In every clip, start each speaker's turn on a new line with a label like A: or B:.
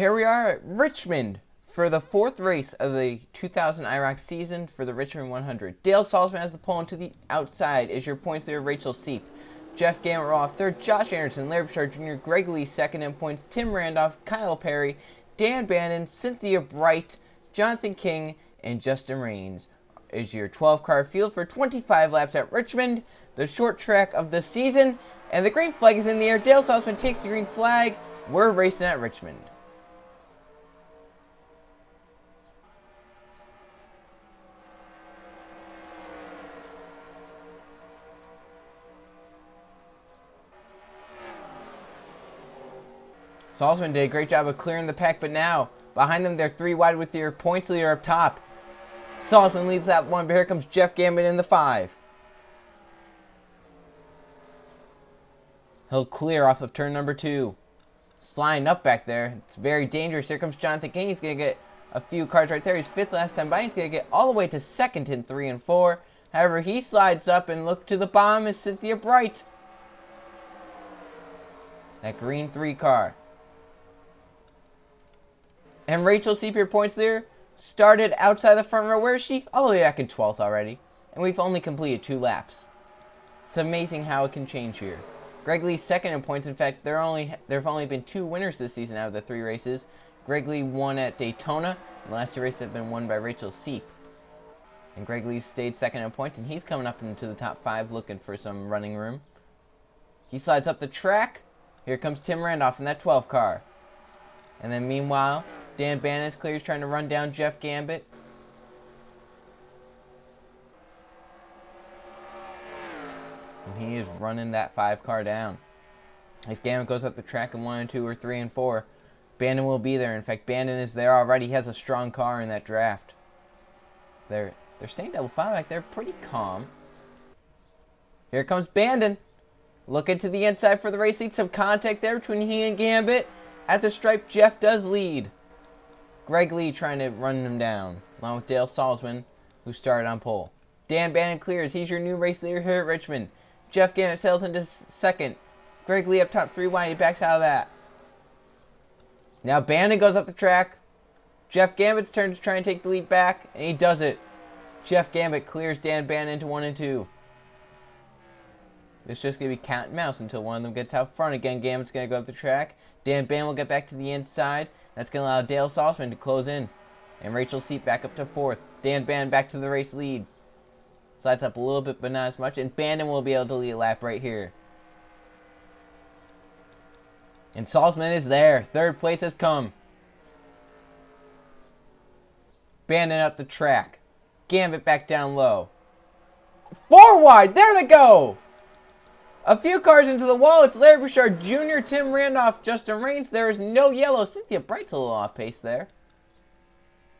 A: Here we are at Richmond for the fourth race of the 2000 IROC season for the Richmond 100. Dale Salzman has the pole, and to the outside is your points leader Rachel Seep. Jeff Gammett off third, Josh Anderson, Larry Bouchard Jr., Greg Lee second in points, Tim Randolph, Kyle Perry, Dan Bannon, Cynthia Bright, Jonathan King, and Justin Raines is your 12-car field for 25 laps at Richmond, the short track of the season. And the green flag is in the air. Dale Salzman takes the green flag. We're racing at Richmond. Salzman did a great job of clearing the pack, but now behind them they're three wide with your points leader up top. Salzman leads that one, but here comes Jeff Gambit in the 5. He'll clear off of turn number 2. Sliding up back there. It's very dangerous. Here comes Jonathan King. He's going to get a few cars right there. He's 5th last time by. He's going to get all the way to 2nd in 3 and 4. However, he slides up, and look to the bottom is Cynthia Bright. That green 3 car. And Rachel Seep, your points leader, started outside the front row. Where is she? All the way back in 12th already. And we've only completed 2 laps. It's amazing how it can change here. Greg Lee's second in points. In fact, there have only been 2 winners this season out of the 3 races. Greg Lee won at Daytona, and the last 2 races have been won by Rachel Seep. And Greg Lee stayed second in points, and he's coming up into the top 5 looking for some running room. He slides up the track. Here comes Tim Randolph in that 12 car. And then meanwhile, Dan Bannon is clear. He's trying to run down Jeff Gambit. And he is running that 5 car down. If Gambit goes up the track in 1 and 2 or 3 and 4, Bannon will be there. In fact, Bannon is there already. He has a strong car in that draft. They're staying double file back there, pretty calm. Here comes Bannon. Looking to the inside for the race lead. Some contact there between he and Gambit. At the stripe, Jeff does lead. Greg Lee trying to run him down, along with Dale Salzman, who started on pole. Dan Bannon clears. He's your new race leader here at Richmond. Jeff Gambit sails into second. Greg Lee up top 3 wide. He backs out of that. Now Bannon goes up the track. Jeff Gambit's turn to try and take the lead back, and he does it. Jeff Gambit clears Dan Bannon into 1 and 2. It's just going to be cat and mouse until one of them gets out front. Again, Gambit's going to go up the track. Dan Bannon will get back to the inside. That's going to allow Dale Salzman to close in. And Rachel Seep back up to 4th. Dan Bannon back to the race lead. Slides up a little bit, but not as much. And Bannon will be able to lead a lap right here. And Salzman is there. 3rd place has come. Bannon up the track. Gambit back down low. 4 wide. There they go. A few cars into the wall. It's Larry Bouchard Jr., Tim Randolph, Justin Raines. There is no yellow. Cynthia Bright's a little off pace there.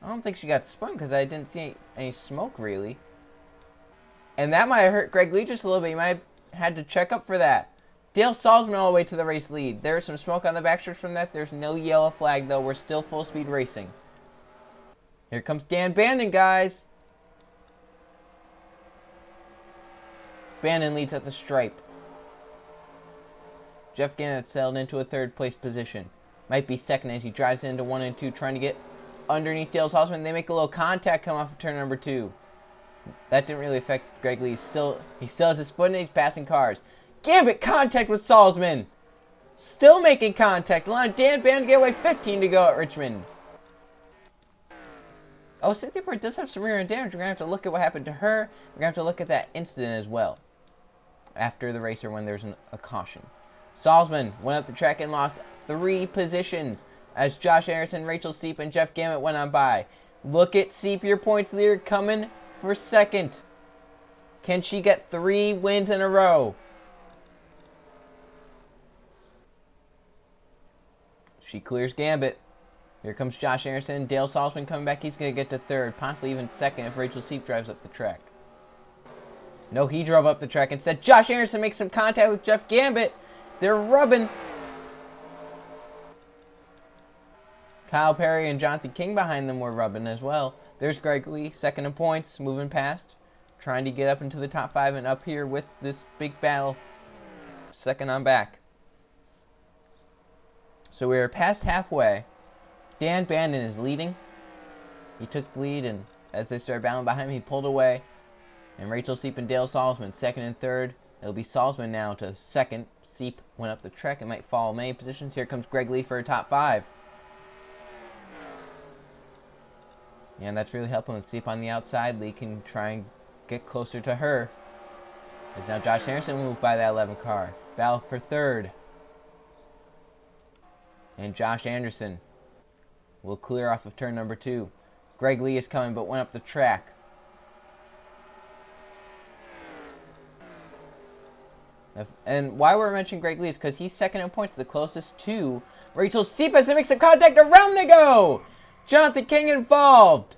A: I don't think she got spun because I didn't see any smoke really. And that might have hurt Greg Lee just a little bit. He might have had to check up for that. Dale Salzman all the way to the race lead. There is some smoke on the backstretch from that. There's no yellow flag though. We're still full speed racing. Here comes Dan Bannon, guys. Bannon leads at the stripe. Jeff Gambit settled into a 3rd place position. Might be second as he drives into 1 and 2, trying to get underneath Dale Salzman. They make a little contact come off of turn number 2. That didn't really affect Greg Lee. He still has his foot in it. He's passing cars. Gambit contact with Salzman. Still making contact. Allowing Dan Bannon to get away. 15 to go at Richmond. Oh, Cynthia Bright does have some rear end damage. We're going to have to look at what happened to her. We're going to have to look at that incident as well. After the race or when there's a caution. Salzman went up the track and lost 3 positions as Josh Anderson, Rachel Seep, and Jeff Gambit went on by. Look at Seep, your points leader, coming for 2nd. Can she get 3 wins in a row? She clears Gambit. Here comes Josh Anderson. Dale Salzman coming back. He's going to get to 3rd, possibly even 2nd if Rachel Seep drives up the track. No, he drove up the track instead. Josh Anderson makes some contact with Jeff Gambit. They're rubbing. Kyle Perry and Jonathan King behind them were rubbing as well. There's Greg Lee, 2nd in points, moving past. Trying to get up into the top 5 and up here with this big battle. 2nd on back. So we are past halfway. Dan Bandon is leading. He took the lead, and as they started battling behind him, he pulled away. And Rachel Seep and Dale Salzman second and third. It'll be Salzman now to second. Seep went up the trek and might fall many positions. Here comes Greg Lee for a top 5. Yeah, and that's really helping with Seep on the outside. Lee can try and get closer to her. As now Josh Anderson moved by that 11 car. Battle for third. And Josh Anderson will clear off of turn number 2. Greg Lee is coming, but went up the track. And why we're mentioning Greg Lee is because he's second in points, the closest to Rachel Seep as they make some contact. Around they go! Jonathan King involved.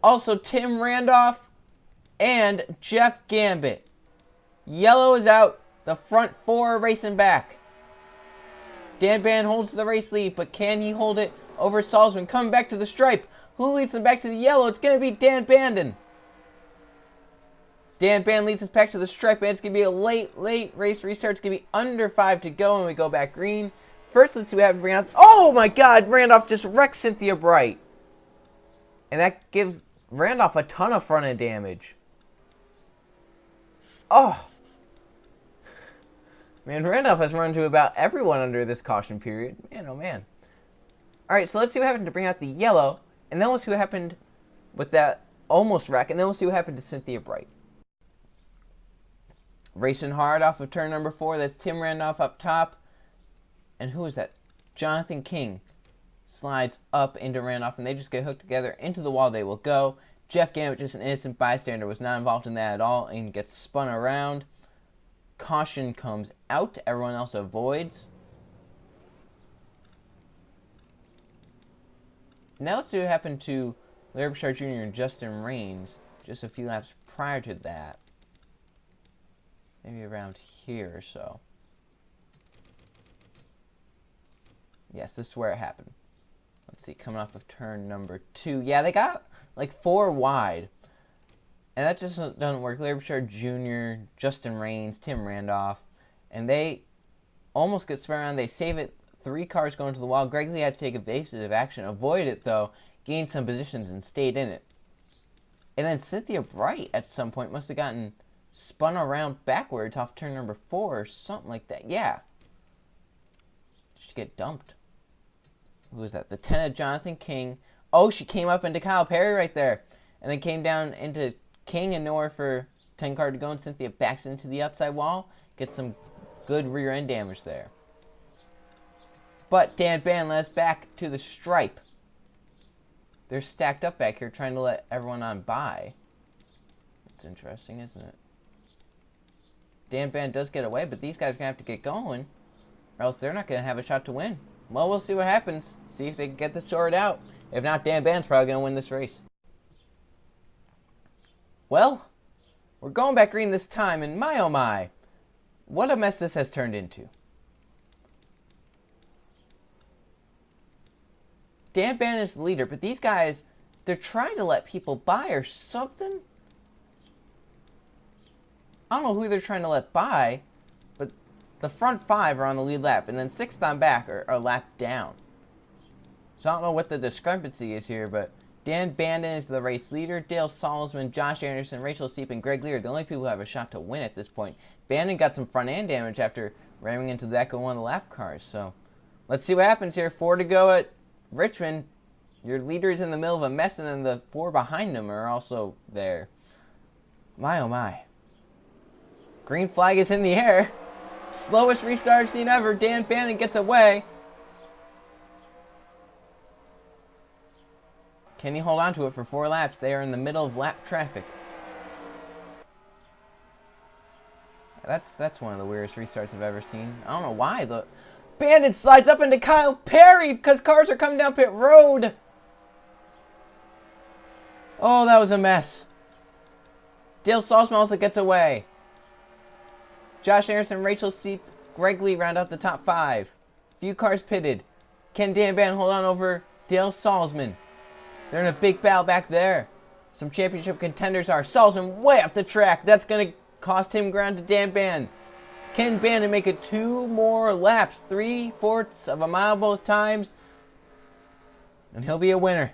A: Also Tim Randolph and Jeff Gambit. Yellow is out. The front 4 are racing back. Dan Band holds the race lead, but can he hold it over Salzman? Coming back to the stripe. Who leads them back to the yellow? It's going to be Dan Bandon. Dan Band leads us back to the stripe, and it's going to be a late race restart. It's going to be under 5 to go, and we go back green. First, let's see what happens. Randolph. Oh, my God. Randolph just wrecked Cynthia Bright. And that gives Randolph a ton of front-end damage. Oh. Man, Randolph has run into about everyone under this caution period. Man, oh, man. All right, so let's see what happened to bring out the yellow, and then we'll see what happened with that almost wreck, and then we'll see what happened to Cynthia Bright. Racing hard off of turn number 4. That's Tim Randolph up top. And who is that? Jonathan King slides up into Randolph, and they just get hooked together. Into the wall they will go. Jeff Gambit, just an innocent bystander, was not involved in that at all and gets spun around. Caution comes out. Everyone else avoids. Now let's see what happened to Larry Bouchard Jr. and Justin Raines just a few laps prior to that. Maybe around here or so. Yes, this is where it happened. Let's see, coming off of turn number 2. Yeah, they got like 4 wide. And that just doesn't work. Larry Bouchard Jr., Justin Raines, Tim Randolph. And they almost get spun around. They save it. 3 cars going to the wall. Greg Lee had to take evasive action. Avoided it, though. Gained some positions and stayed in it. And then Cynthia Bright at some point must have gotten spun around backwards off turn number 4 or something like that. Yeah. She get dumped. Who was that? The 10 of Jonathan King. Oh, she came up into Kyle Perry right there. And then came down into King and nowhere for 10 car to go. And Cynthia backs into the outside wall. Gets some good rear end damage there. But Dan Band led us back to the stripe. They're stacked up back here trying to let everyone on by. That's interesting, isn't it? Dan Band does get away, but these guys are going to have to get going, or else they're not going to have a shot to win. Well, we'll see what happens. See if they can get this sorted out. If not, Dan Band's probably going to win this race. Well, we're going back green this time, and my oh my, what a mess this has turned into. Dan Band is the leader, but these guys, they're trying to let people by or something. I don't know who they're trying to let by, but the front 5 are on the lead lap, and then 6th on back are a lap down. So I don't know what the discrepancy is here, but Dan Bandon is the race leader. Dale Salzman, Josh Anderson, Rachel Steep, and Greg Lee are the only people who have a shot to win at this point. Bandon got some front end damage after ramming into the back of one of the lap cars. So let's see what happens here. 4 to go at Richmond. Your leader is in the middle of a mess, and then the 4 behind him are also there. My oh my. Green flag is in the air. Slowest restart I've seen ever. Dan Bandon gets away. Can he hold on to it for 4 laps? They are in the middle of lap traffic. That's one of the weirdest restarts I've ever seen. I don't know why. The Bandit slides up into Kyle Perry because cars are coming down pit road. Oh, that was a mess. Dale Salzman also gets away. Josh Anderson, Rachel Seep, Greg Lee round out the top 5. Few cars pitted. Can Dan Bandon hold on over Dale Salzman? They're in a big battle back there. Some championship contenders are. Salzman way up the track. That's going to cost him ground to Dan Bandon. Can Bandon make it 2 more laps? 3/4 of a mile both times. And he'll be a winner.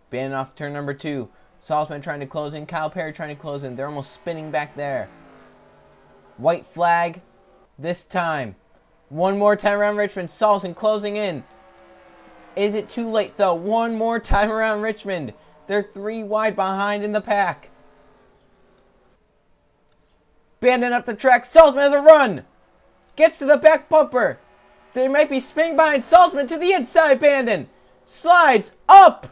A: Bandon off turn number 2. Salzman trying to close in. Kyle Perry trying to close in. They're almost spinning back there. White flag this time. One more time around Richmond. Salzman closing in. Is it too late, though? One more time around Richmond. They're 3 wide behind in the pack. Bandon up the track. Salzman has a run. Gets to the back bumper. They might be spinning behind Salzman to the inside. Bandon slides up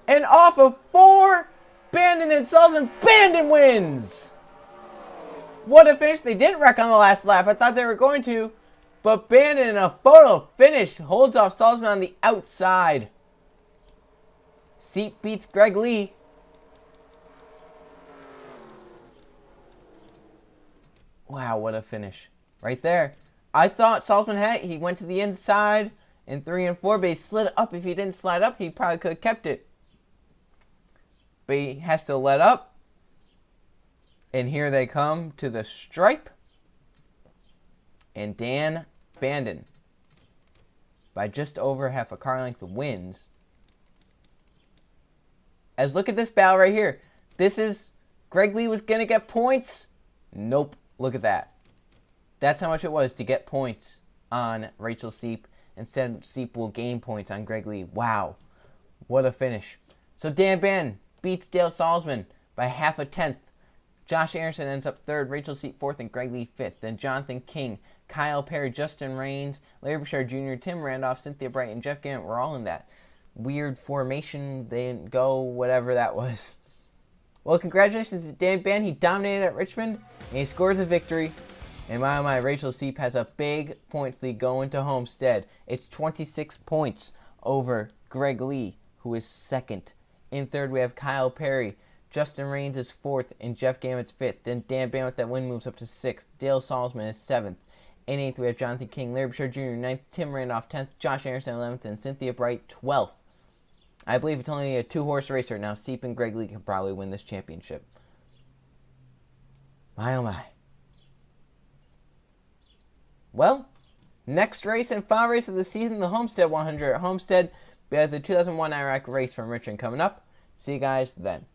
A: and off of 4. Bandon and Salzman. Bandon wins. What a finish. They didn't wreck on the last lap. I thought they were going to. But Bandon in a photo finish holds off Salzman on the outside. Seep beats Greg Lee. Wow, what a finish. Right there. I thought Salzman had it. He went to the inside in 3 and 4, but he slid up. If he didn't slide up, he probably could have kept it. But he has to let up. And here they come to the stripe. And Dan Bandon, by just over half a car length, wins. As look at this battle right here. This is, Greg Lee was going to get points. Nope. Look at that. That's how much it was to get points on Rachel Seep. Instead, Seep will gain points on Greg Lee. Wow. What a finish. So Dan Bandon beats Dale Salzman by half a tenth. Josh Anderson ends up 3rd, Rachel Seep 4th, and Greg Lee 5th. Then Jonathan King, Kyle Perry, Justin Raines, Larry Bouchard Jr., Tim Randolph, Cynthia Bright, and Jeff Gammett were all in that weird formation. They didn't go, whatever that was. Well, congratulations to Dan Bandon. He dominated at Richmond, and he scores a victory. And my, Rachel Seep has a big points lead going to Homestead. It's 26 points over Greg Lee, who is 2nd. In 3rd, we have Kyle Perry. Justin Raines is 4th, and Jeff Gammett's 5th. Then Dan Bandon with that win moves up to 6th. Dale Salzman is 7th. In 8th, we have Jonathan King, Larry Bouchard Jr. 9th, Tim Randolph 10th, Josh Anderson 11th, and Cynthia Bright 12th. I believe it's only a 2-horse race right now. Seep and Greg Lee can probably win this championship. My, oh my. Well, next race and final race of the season, the Homestead 100 at Homestead. We have the 2001 IROC race from Richmond coming up. See you guys then.